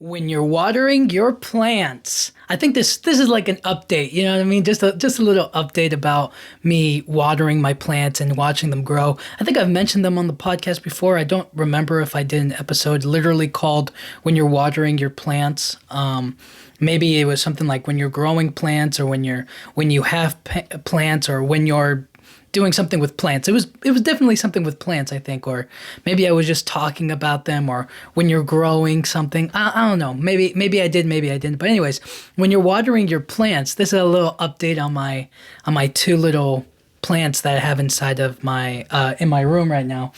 When you're watering your plants. I think this is like an update, you know what I mean? Just a little update about me watering my plants and watching them grow. I think I've mentioned them on the podcast before. I don't remember if I did an episode literally called "When You're Watering Your Plants." Maybe it was something like when you're growing plants, or when you have plants, or when you're doing something with plants. It was definitely something with plants, I think, or maybe I was just talking about them, or when you're growing something. I don't know. Maybe I did, maybe I didn't. But anyways, when you're watering your plants, this is a little update on my two little plants that I have inside of my in my room right now.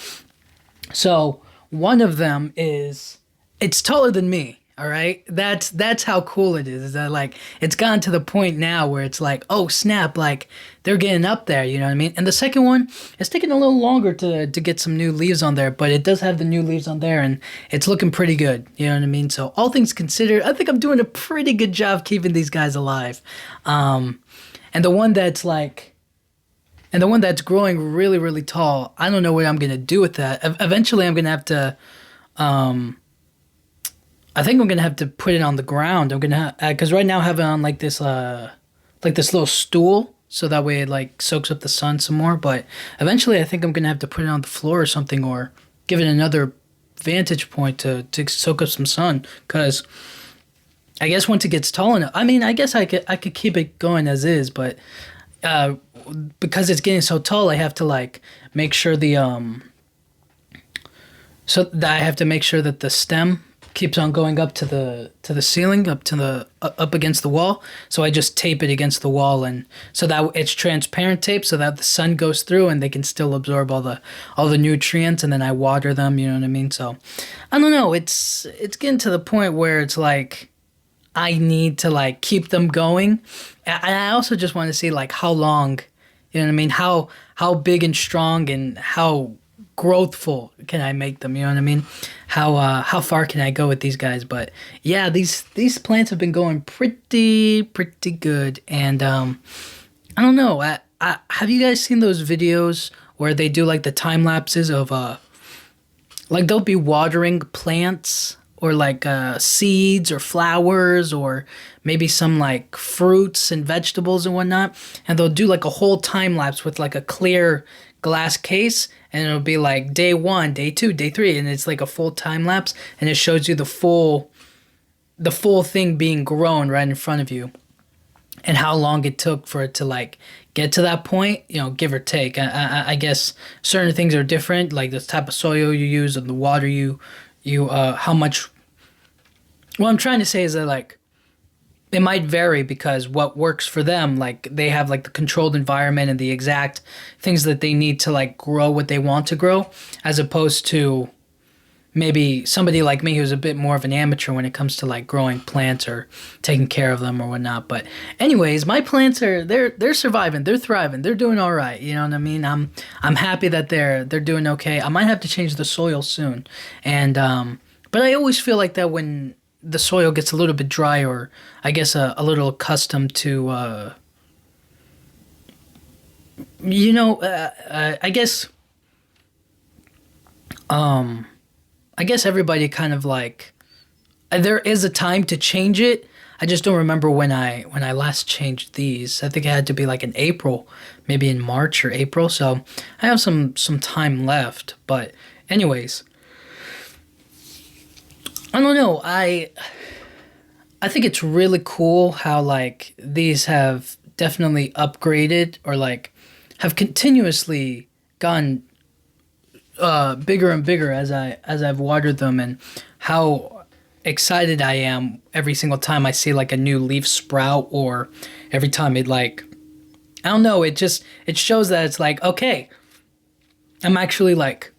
So one of them is it's taller than me. All right, that's how cool it is. Is that like it's gotten to the point now where it's like, oh snap, like they're getting up there. You know what I mean? And the second one, it's taking a little longer to get some new leaves on there, but it does have the new leaves on there, and it's looking pretty good. You know what I mean? So all things considered, I think I'm doing a pretty good job keeping these guys alive. And the one that's like and the one that's growing really, really tall, I don't know what I'm gonna do with that. Eventually, I'm gonna have to. I think I'm gonna have to put it on the ground. I'm gonna because right now I have it on like this little stool, so that way it like soaks up the sun some more. But eventually, I think I'm gonna have to put it on the floor or something, or give it another vantage point to soak up some sun. Because I guess once it gets tall enough, I mean, I guess I could keep it going as is, but uh, because it's getting so tall, I have to like make sure the so that I have to make sure that the stem keeps on going up to the ceiling, up to the up against the wall. So I just tape it against the wall, and so that it's transparent tape, so that the sun goes through and they can still absorb all the nutrients. And then I water them. You know what I mean? So I don't know. It's getting to the point where it's like I need to like keep them going, and I also just want to see like how long. You know what I mean? How big and strong and how growthful can I make them? You know what I mean? How far can I go with these guys? But yeah, these plants have been going pretty good. And I don't know. I have you guys seen those videos where they do like the time lapses of like they'll be watering plants, or like seeds or flowers, or maybe some like fruits and vegetables and whatnot, and they'll do like a whole time lapse with like a clear glass case, and it'll be like day one, day two, day three, and it's like a full time lapse, and it shows you the full thing being grown right in front of you, and how long it took for it to like get to that point, you know, give or take. I guess certain things are different, like the type of soil you use and the water you how much. What I'm trying to say is that like it might vary, because what works for them, like they have like the controlled environment and the exact things that they need to like grow what they want to grow, as opposed to maybe somebody like me who's a bit more of an amateur when it comes to like growing plants or taking care of them or whatnot. But anyways, my plants are they're surviving, they're thriving, they're doing all right. You know what I mean? I'm happy that they're doing okay. I might have to change the soil soon, and but I always feel like that when the soil gets a little bit dry, or I guess a little accustomed to I guess I guess everybody kind of like there is a time to change it. I just don't remember when I last changed these. I think it had to be like in April, maybe in March or April. So I have some time left. But anyways, I don't know. I think it's really cool how like these have definitely upgraded, or like have continuously gone bigger and bigger as I've watered them, and how excited I am every single time I see like a new leaf sprout, or every time it like I don't know, it shows that it's like, okay, I'm actually like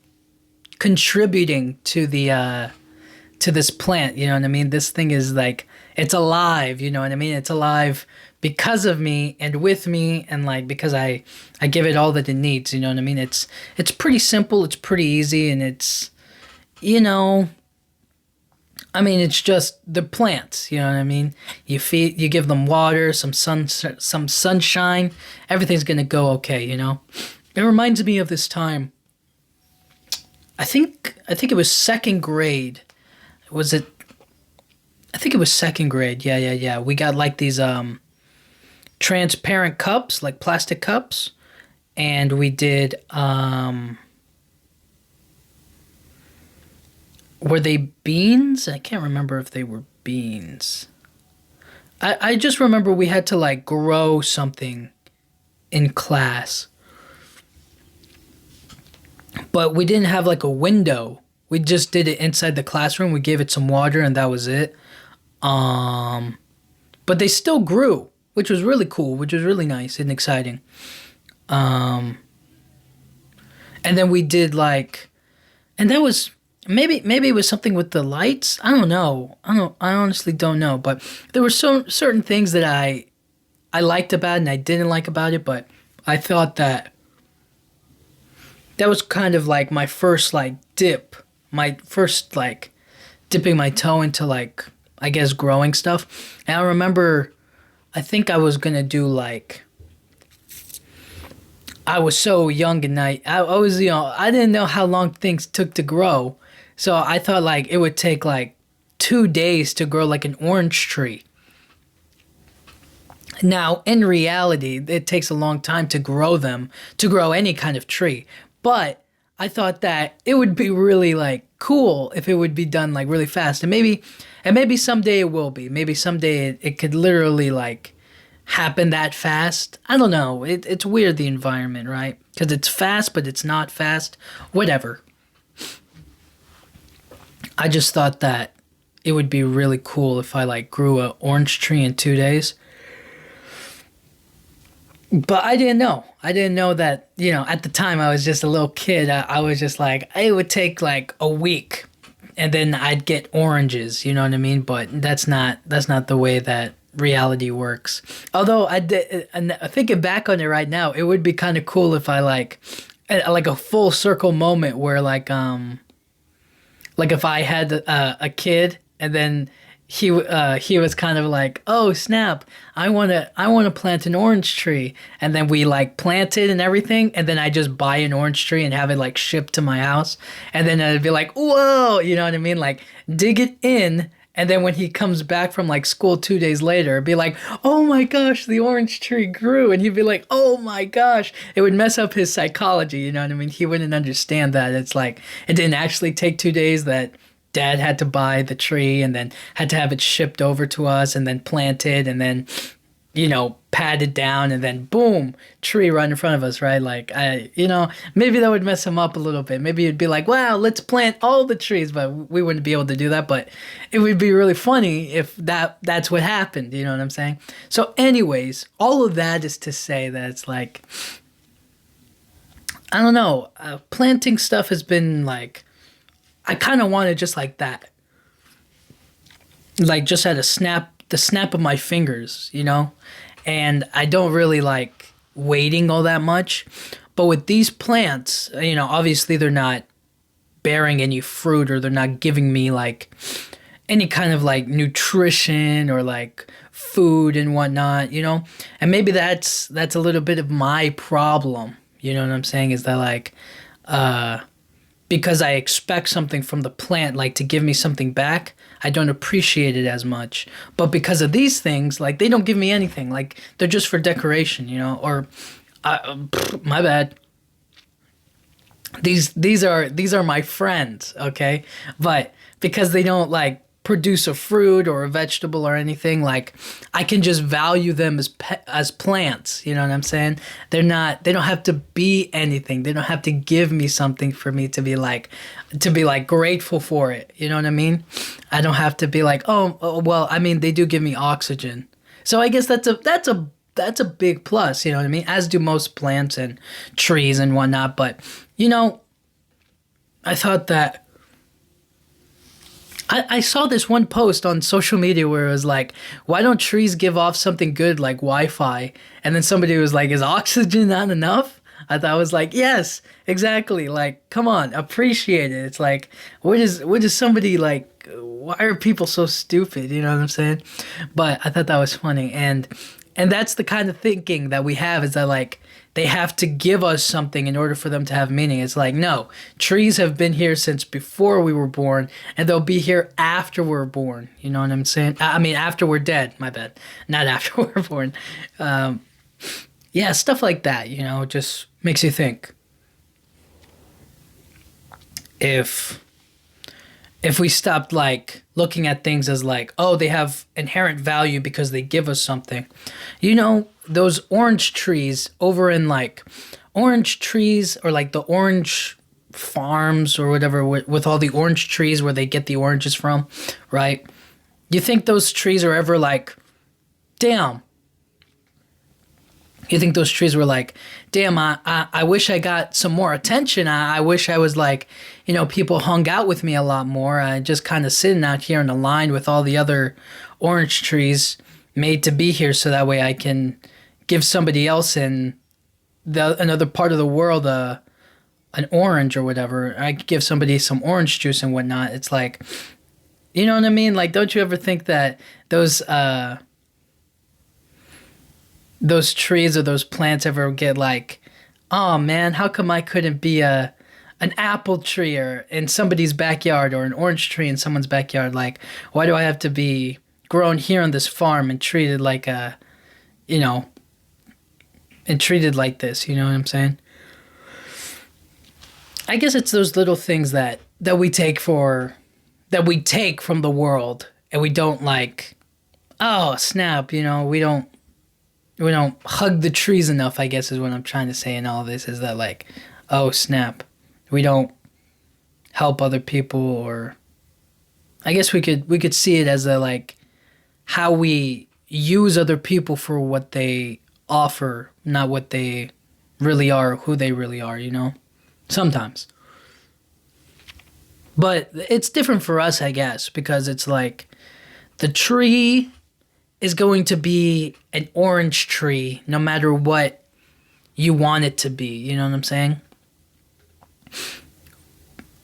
contributing to this plant. You know what I mean? This thing is like it's alive. You know what I mean? It's alive because of me and with me, and like because I give it all that it needs. You know what I mean? It's pretty simple. It's pretty easy, and it's you know. I mean, it's just the plants. You know what I mean? You give them water, some sunshine. Everything's gonna go okay. You know. It reminds me of this time. I think it was second grade. Was it I think it was second grade. Yeah, yeah, yeah. We got like these transparent cups, like plastic cups, and we did were they beans? I can't remember if they were beans. I just remember we had to like grow something in class, but we didn't have like a window. We just did it inside the classroom. We gave it some water and that was it. Um, but they still grew, which was really cool, which was really nice and exciting. Um, and then we did like, and that was maybe it was something with the lights. I don't know. I honestly don't know. But there were so certain things that I liked about it and I didn't like about it. But I thought that that was kind of like my first like dip, my first like dipping my toe into like I guess growing stuff. And I remember I think I was gonna do like I was so young and I was I didn't know how long things took to grow, so I thought like it would take like 2 days to grow like an orange tree. Now in reality, it takes a long time to grow them to grow any kind of tree, but I thought that it would be really like cool if it would be done like really fast, and maybe someday it will be. Maybe someday it could literally like happen that fast. I don't know. It's weird the environment, right? Because it's fast, but it's not fast. Whatever. I just thought that it would be really cool if I like grew a orange tree in 2 days. But I didn't know. I didn't know that, at the time I was just a little kid. I was just like, it would take like a week and then I'd get oranges, you know what I mean? But that's not the way that reality works. Although I did, and thinking back on it right now, it would be kind of cool if I like a full circle moment where like if I had a kid and then he was kind of like, oh snap, I want to plant an orange tree, and then we like plant it and everything, and then I just buy an orange tree and have it like shipped to my house, and then I'd be like, whoa, you know what I mean, like dig it in. And then when he comes back from like school 2 days later, it'd be like, oh my gosh, the orange tree grew. And he'd be like, oh my gosh. It would mess up his psychology, you know what I mean? He wouldn't understand that. It's like, it didn't actually take 2 days, that dad had to buy the tree and then had to have it shipped over to us and then planted and then patted down, and then boom, tree right in front of us, right? Like maybe that would mess him up a little bit. Maybe it'd be like, wow, let's plant all the trees, but we wouldn't be able to do that. But it would be really funny if that's what happened. You know what I'm saying? So, anyways, all of that is to say that it's like, I don't know, planting stuff has been like, I kind of want it just like that, like just at the snap of my fingers. And I don't really like waiting all that much. But with these plants, obviously they're not bearing any fruit, or they're not giving me like any kind of like nutrition or like food and whatnot. And maybe that's a little bit of my problem. You know what I'm saying? Is that like, because I expect something from the plant, like to give me something back, I don't appreciate it as much. But because of these things, like they don't give me anything. Like they're just for decoration, or my bad. These are my friends, okay? But because they don't like produce a fruit or a vegetable or anything, like I can just value them as plants, you know what I'm saying? They don't have to be anything. They don't have to give me something for me to be like grateful for it, you know what I mean? I don't have to be like, oh well, I mean, they do give me oxygen. So I guess that's a big plus, you know what I mean? As do most plants and trees and whatnot. But I thought that I saw this one post on social media where it was like, why don't trees give off something good like Wi-Fi? And then somebody was like, is oxygen not enough? I thought, I was like, yes, exactly. Like, come on, appreciate it. It's like, what is somebody like, why are people so stupid? You know what I'm saying? But I thought that was funny. And that's the kind of thinking that we have, is that like they have to give us something in order for them to have meaning. It's like, no, trees have been here since before we were born, and they'll be here after we're born. You know what I'm saying? I mean, after we're dead. My bad. Not after we're born. Yeah, stuff like that, just makes you think. If we stopped like looking at things as like, oh, they have inherent value because they give us something. Those orange trees over in like orange trees or like the orange farms or whatever with all the orange trees where they get the oranges from, right? You think those trees are ever like, damn. You think those trees were like, damn, I wish I got some more attention. I wish I was like, people hung out with me a lot more. I just kind of sitting out here in a line with all the other orange trees made to be here so that way I can give somebody else in another part of the world an orange or whatever. I could give somebody some orange juice and whatnot. It's like, you know what I mean? Like, don't you ever think that those trees or those plants ever get like, oh man, how come I couldn't be an apple tree or in somebody's backyard or an orange tree in someone's backyard? Like, why do I have to be grown here on this farm and treated like and treated like this? You know what I'm saying? I guess it's those little things that we take from the world and we don't like, oh snap, we don't hug the trees enough, I guess is what I'm trying to say in all this, is that like, oh snap, we don't help other people, or I guess we could see it as a like how we use other people for what they offer, not what they really are, who they really are, sometimes. But it's different for us, I guess, because it's like the tree is going to be an orange tree no matter what you want it to be. You know what I'm saying?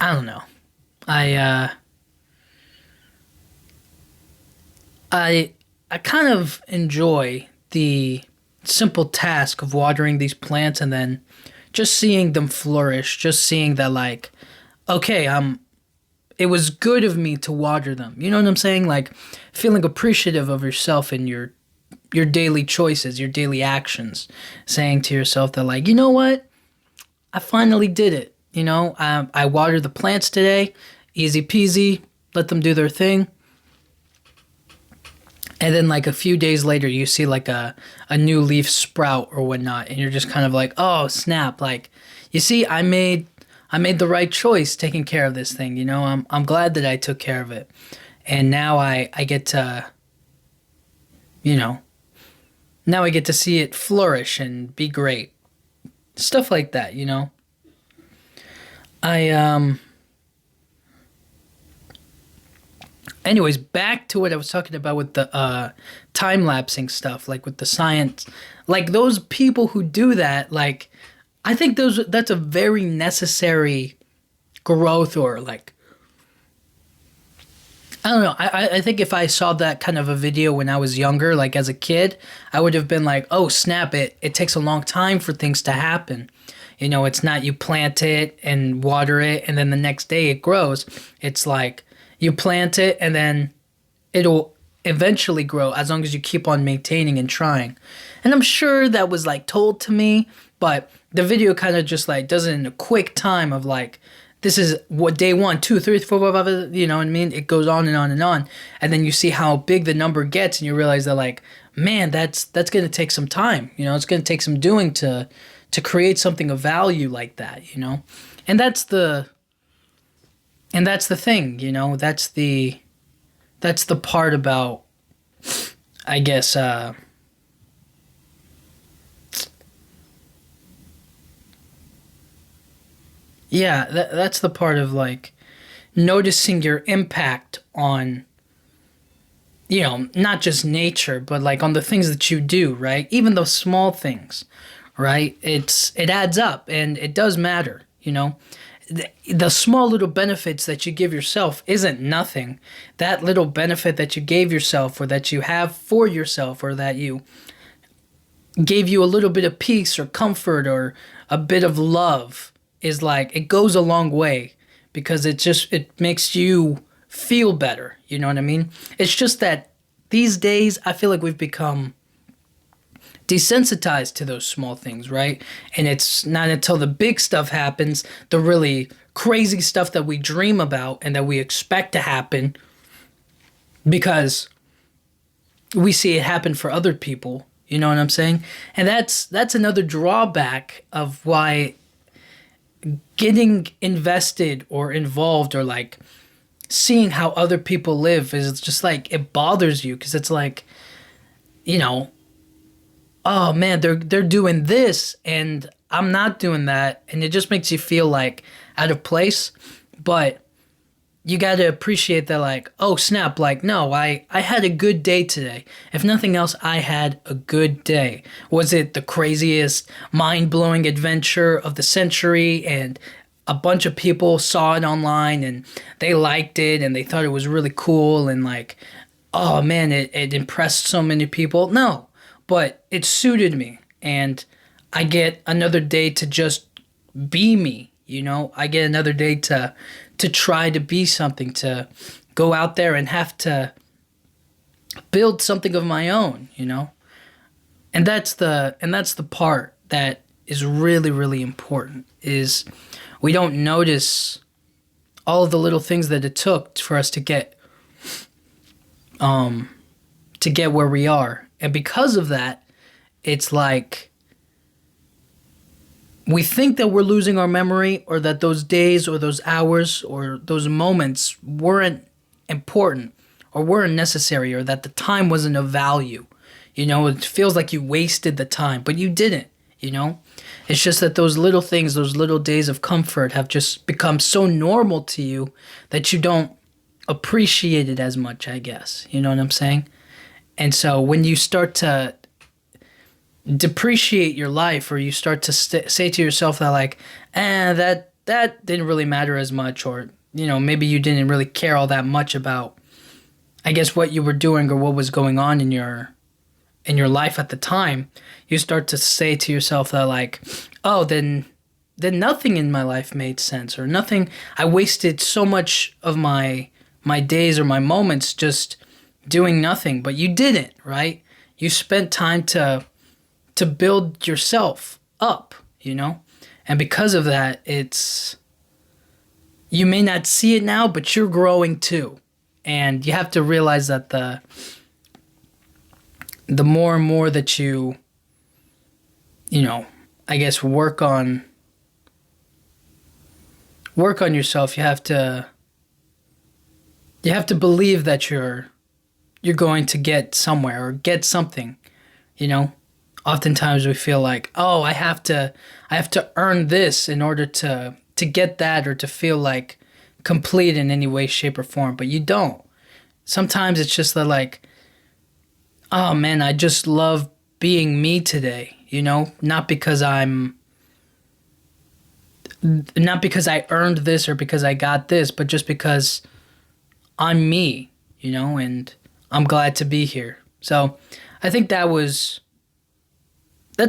I don't know. I kind of enjoy the simple task of watering these plants and then just seeing them flourish, just seeing that like, okay, it was good of me to water them. You know what I'm saying? Like feeling appreciative of yourself and your daily choices, your daily actions, saying to yourself that like, you know what? I finally did it. I watered the plants today, easy peasy, let them do their thing. And then like a few days later, you see like a new leaf sprout or whatnot. And you're just kind of like, oh snap. Like, you see, I made the right choice taking care of this thing. I'm glad that I took care of it. And now I get to, now I get to see it flourish and be great. Stuff like that, Anyways, back to what I was talking about with the time-lapsing stuff, like with the science. Like those people who do that, like, I think that's a very necessary growth, or like, I don't know. I think if I saw that kind of a video when I was younger, like as a kid, I would have been like, oh snap, it takes a long time for things to happen. It's not you plant it and water it and then the next day it grows. It's like you plant it and then it'll eventually grow as long as you keep on maintaining and trying. And I'm sure that was like told to me, but the video kind of just like does it in a quick time of like, this is what day 1, 2, 3, 4, 5, you know what I mean? It goes on and on and on. And then you see how big the number gets and you realize that like, man, that's going to take some time. It's going to take some doing to create something of value like that, And that's the thing, that's the part about, I guess, yeah, that's the part of like noticing your impact on, not just nature, but like on the things that you do, right? Even those small things, right? It adds up and it does matter, The small little benefits that you give yourself isn't nothing. That little benefit that you gave yourself or that you have for yourself or that you gave you a little bit of peace or comfort or a bit of love is like it goes a long way because it makes you feel better, you know what I mean? It's just that these days I feel like we've become desensitized to those small things, right? And it's not until the big stuff happens, the really crazy stuff that we dream about and that we expect to happen because we see it happen for other people. You know what I'm saying? And that's another drawback of why getting invested or involved or like seeing how other people live is just like it bothers you because it's like, you know, oh man, they're doing this and I'm not doing that, and it just makes you feel like out of place. But you got to appreciate that, like, oh snap, like, no, I had a good day today. If nothing else, I had a good day. Was it the craziest mind-blowing adventure of the century and a bunch of people saw it online and they liked it and they thought it was really cool and like, oh man, it impressed so many people? No, but it suited me, and I get another day to just be me. You know, I get another day to try to be something, to go out there and have to build something of my own, you know? And that's the part that is really, really important, is we don't notice all of the little things that it took for us to get where we are. And because of that, it's like we think that we're losing our memory, or that those days or those hours or those moments weren't important or weren't necessary, or that the time wasn't of value. You know, it feels like you wasted the time, but you didn't, you know? It's just that those little things, those little days of comfort have just become so normal to you that you don't appreciate it as much, I guess. You know what I'm saying? And so when you start to depreciate your life, or you start to say to yourself that like, that didn't really matter as much, or, you know, maybe you didn't really care all that much about, I guess, what you were doing or what was going on in your life at the time, you start to say to yourself that like, oh, then nothing in my life made sense, or nothing, I wasted so much of my days or my moments just doing nothing. But you didn't, right? You spent time to build yourself up, you know? And because of that, you may not see it now, but you're growing too. And you have to realize that the more and more that you know, I guess work on yourself, you have to believe that you're going to get somewhere or get something, you know? Oftentimes we feel like, oh, I have to earn this in order to get that, or to feel like complete in any way, shape, or form. But you don't. Sometimes it's just that like, oh man, I just love being me today, you know? Not because I earned this or because I got this, but just because I'm me, you know, and I'm glad to be here. So I think that's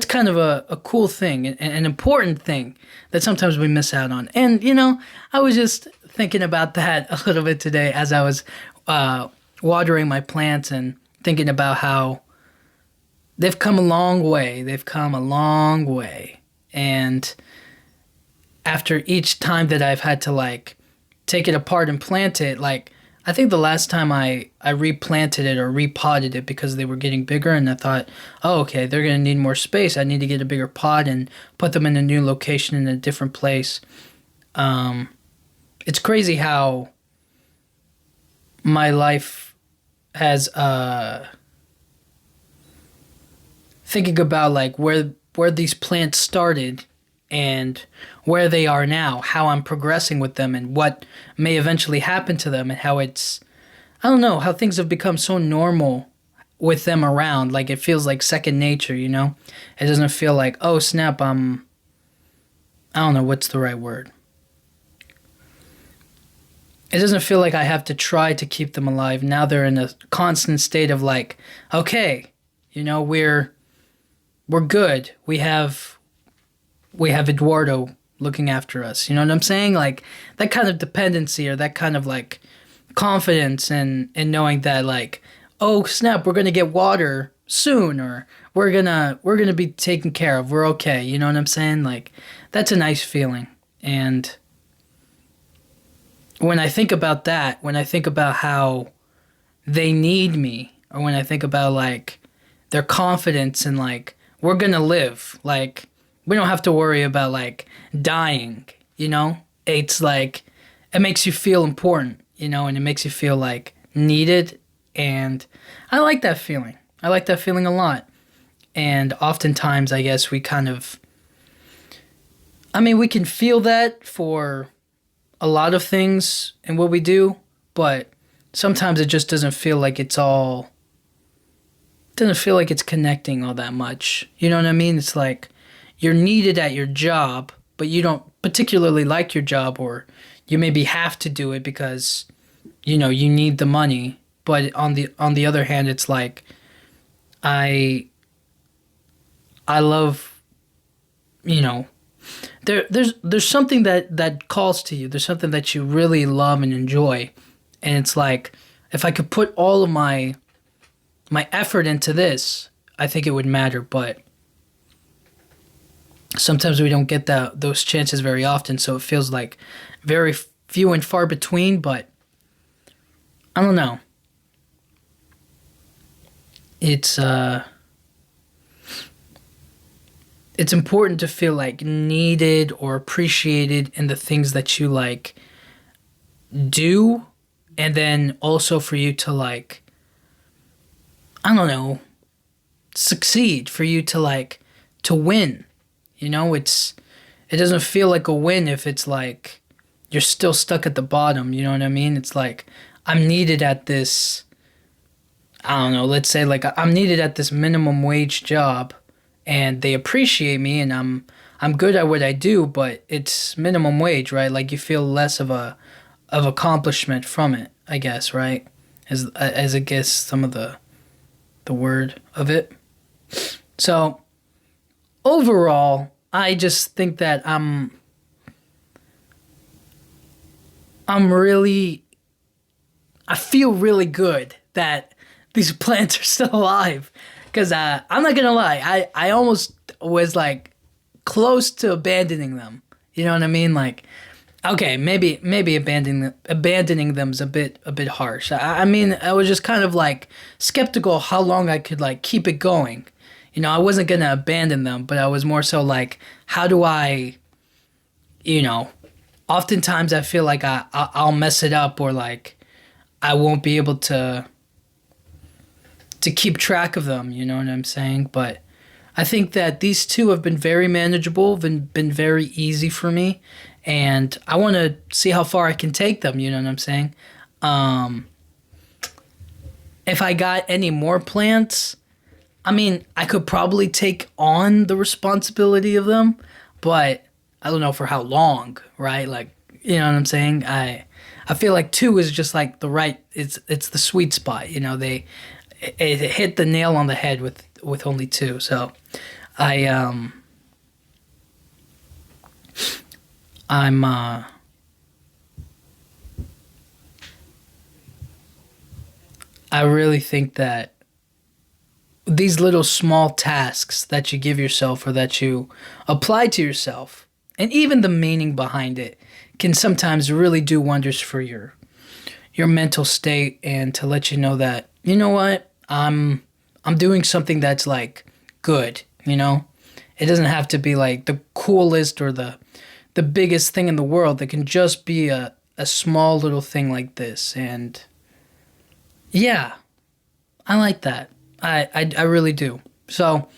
kind of a cool thing, an important thing that sometimes we miss out on. And, you know, I was just thinking about that a little bit today as I was watering my plants, and thinking about how they've come a long way. They've come a long way. And after each time that I've had to, like, take it apart and plant it, like, I think the last time I replanted it or repotted it because they were getting bigger, and I thought, oh, okay, they're going to need more space. I need to get a bigger pot and put them in a new location in a different place. It's crazy how my life has, thinking about like where these plants started and where they are now, how I'm progressing with them, and what may eventually happen to them, and how it's, I don't know, how things have become so normal with them around. Like, it feels like second nature, you know? It doesn't feel like, oh snap, I don't know what's the right word. It doesn't feel like I have to try to keep them alive. Now they're in a constant state of like, okay, you know, we're we're good. We have Eduardo looking after us. You know what I'm saying? Like that kind of dependency or that kind of like confidence in knowing that like, oh snap, we're gonna get water soon, or we're gonna be taken care of. We're okay. You know what I'm saying? Like that's a nice feeling. And when I think about that, when I think about how they need me, or when I think about like their confidence and like we're gonna live, like we don't have to worry about like dying, you know? It's like it makes you feel important, you know, and it makes you feel like needed, and I like that feeling. I like that feeling a lot. And oftentimes I guess we kind of I mean, we can feel that for a lot of things in what we do, but sometimes it just doesn't feel like it's connecting all that much. You know what I mean? It's like you're needed at your job, but you don't particularly like your job, or you maybe have to do it because you know you need the money. But on the other hand, it's like I I love, you know, there's something that calls to you. There's something that you really love and enjoy, and it's like if I could put all of my effort into this, I think it would matter. But sometimes we don't get those chances very often, so it feels like very few and far between. But I don't know. It's important to feel like needed or appreciated in the things that you like do, and then also for you to like, I don't know, succeed, for you to like to win. You know, it doesn't feel like a win if it's like you're still stuck at the bottom, you know what I mean? It's like I'm needed at this, I don't know, let's say like I'm needed at this minimum wage job, and they appreciate me, and I'm good at what I do, but it's minimum wage, right? Like you feel less of accomplishment from it, I guess, right? As I guess some of the word of it. So overall, I just think that I feel really good that these plants are still alive. Because I'm not gonna lie, I almost was like close to abandoning them. You know what I mean? Like, okay, maybe abandoning them's a bit harsh. I mean, I was just kind of like skeptical how long I could like keep it going. You know, I wasn't gonna abandon them, but I was more so like, how do I, you know, oftentimes I feel like I'll mess it up, or like I won't be able to keep track of them, you know what I'm saying? But I think that these two have been very manageable, been very easy for me, and I want to see how far I can take them, you know what I'm saying? If I got any more plants, I mean, I could probably take on the responsibility of them, but I don't know for how long, right? Like, you know what I'm saying? I feel like two is just like it's the sweet spot, you know, it hit the nail on the head with only two. So I'm I really think that these little small tasks that you give yourself, or that you apply to yourself, and even the meaning behind it, can sometimes really do wonders for your mental state, and to let you know that, you know what, I'm doing something that's like good, you know? It doesn't have to be like the coolest or the biggest thing in the world. It can just be a small little thing like this. And yeah, I like that. I really do. So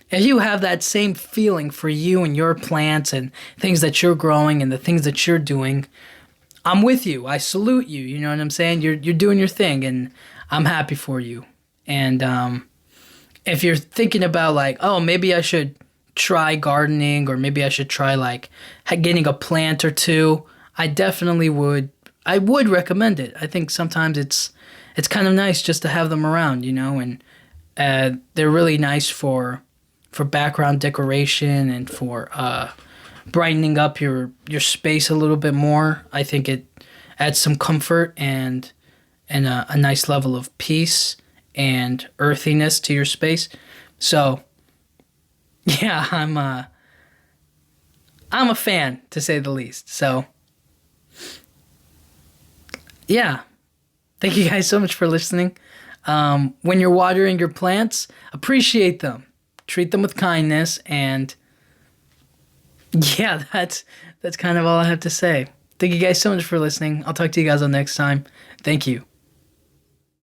if you have that same feeling for you and your plants and things that you're growing and the things that you're doing, I'm with you. I salute you. You know what I'm saying? You're doing your thing, and I'm happy for you. And if you're thinking about like, oh, maybe I should try gardening, or maybe I should try like getting a plant or two, I definitely would. I would recommend it. I think sometimes it's kind of nice just to have them around, you know, and they're really nice for background decoration and for brightening up your space a little bit more. I think it adds some comfort and a nice level of peace and earthiness to your space. So yeah, I'm a fan, to say the least. So yeah, thank you guys so much for listening. When you're watering your plants, appreciate them, treat them with kindness, and yeah, that's kind of all I have to say. Thank you guys so much for listening. I'll talk to you guys all next time. Thank you.